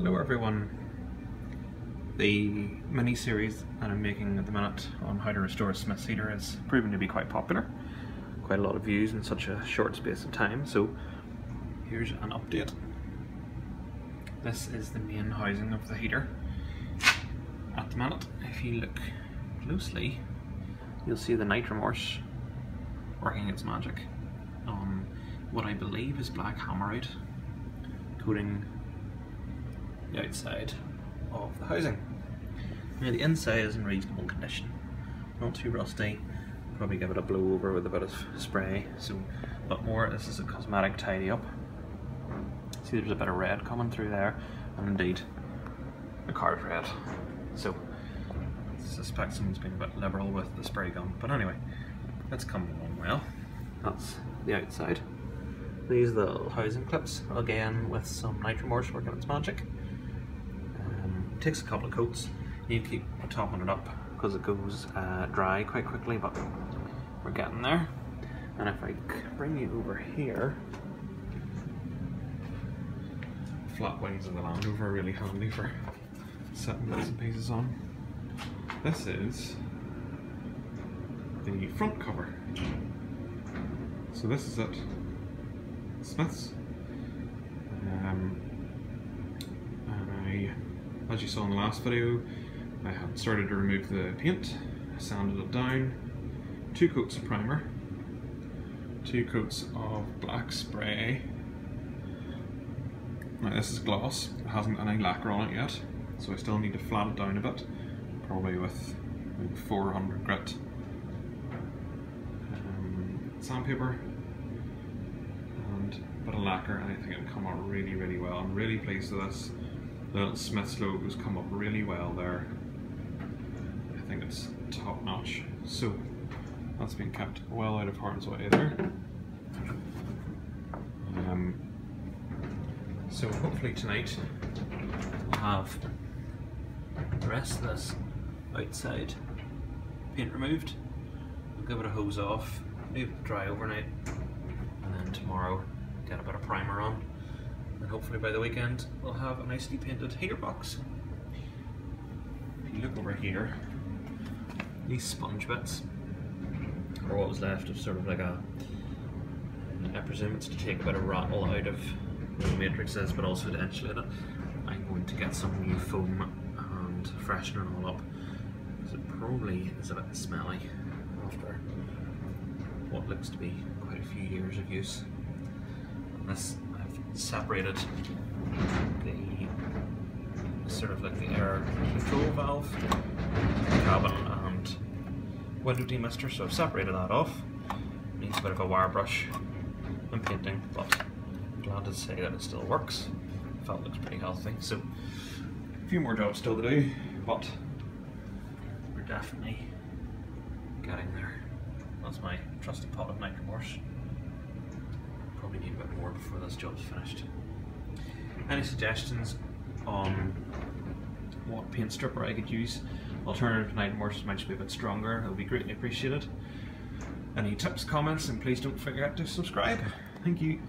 Hello everyone. The mini-series that I'm making at the minute on how to restore a Smiths heater is proving to be quite popular. Quite a lot of views in such a short space of time, so here's an update. This is the main housing of the heater. At the minute, if you look closely, you'll see the Nitromorse working its magic on what I believe is black hammerite, coating the outside of the housing. Now the inside is in reasonable condition, not too rusty. Probably give it a blow over with a bit of spray, but more this is a cosmetic tidy up. See, there's a bit of red coming through there, and indeed a card red. So I suspect someone's been a bit liberal with the spray gun, but anyway, it's coming along well. That's the outside. These little housing clips, again with some Nitromorse working its magic. Takes a couple of coats. You keep topping it up because it goes dry quite quickly, but we're getting there. And if I bring you over here, flat wings of the Land Rover are really handy for setting bits and pieces on. This is the front cover. So this is it. Smiths. As you saw in the last video, I had started to remove the paint, I sanded it down, 2 coats of primer, 2 coats of black spray. Now this is gloss, it hasn't got any lacquer on it yet, so I still need to flat it down a bit, probably with maybe 400 grit sandpaper and a bit of lacquer, and I think it'll come out really, really well. I'm really pleased with this. The little Smiths logo's come up really well there. I think it's top notch. So that's been kept well out of harm's way there. So hopefully tonight we'll have the rest of this outside paint removed. We'll give it a hose off, leave it dry overnight, and then tomorrow get a bit of primer on. And hopefully by the weekend we'll have a nicely painted heater box. If you look over here, these sponge bits are what was left of sort of like I presume it's to take a bit of rattle out of where the matrix is, but also to insulate it. I'm going to get some new foam and freshen it all up, because it probably is a bit smelly after what looks to be quite a few years of use. And this, separated the sort of like the air control valve, cabin and window demister, so I've separated that off. Needs a bit of a wire brush and painting, but I'm glad to say that it still works. Felt looks pretty healthy, so a few more jobs still to do, but we're definitely getting there. That's my trusty pot of Nitromorse. Probably need a bit more before this job's finished. Any suggestions on what paint stripper I could use? Alternative to Nitromorse might be a bit stronger, it would be greatly appreciated. Any tips, comments, and please don't forget to subscribe. Thank you.